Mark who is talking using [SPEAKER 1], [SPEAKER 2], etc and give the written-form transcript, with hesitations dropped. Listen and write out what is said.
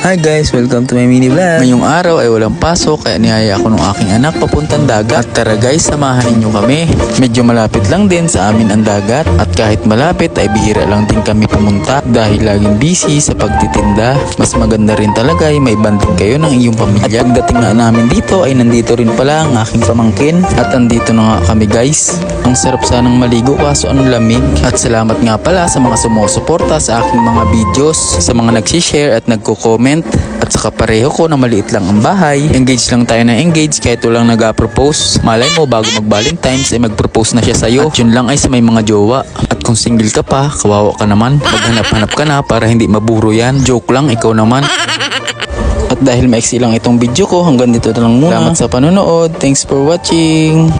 [SPEAKER 1] Hi guys, welcome to my mini vlog. Ngayong araw ay walang pasok kaya niyaya ako ng aking anak papuntang dagat. At tara guys, samahan ninyo kami. Medyo malapit lang din sa amin ang dagat at kahit malapit ay bihira lang din kami pumunta dahil laging busy sa pagtitinda. Mas maganda rin talaga ay may banding kayo ng iyong pamilya. At pagdating nga namin dito ay nandito rin pala ang aking pamangkin at andito na nga kami guys. Ang sarap sanang maligo kaso ang lamig. At salamat nga pala sa mga sumusuporta sa aking mga videos, sa mga nagsishare at nagko-comment. At saka pareho ko na maliit lang ang bahay. Engage lang tayo na engage kahit walang nag-propose. Malay mo bago mag-Valentine's ay mag-propose na siya sa'yo. At yun lang ay sa may mga jowa. At kung single ka pa, kawawa ka naman. Maghanap-hanap ka na para hindi maburo yan. Joke lang, ikaw naman. At dahil maiksi lang itong video ko, hanggang dito na lang muna. Salamat sa panonood. Thanks for watching.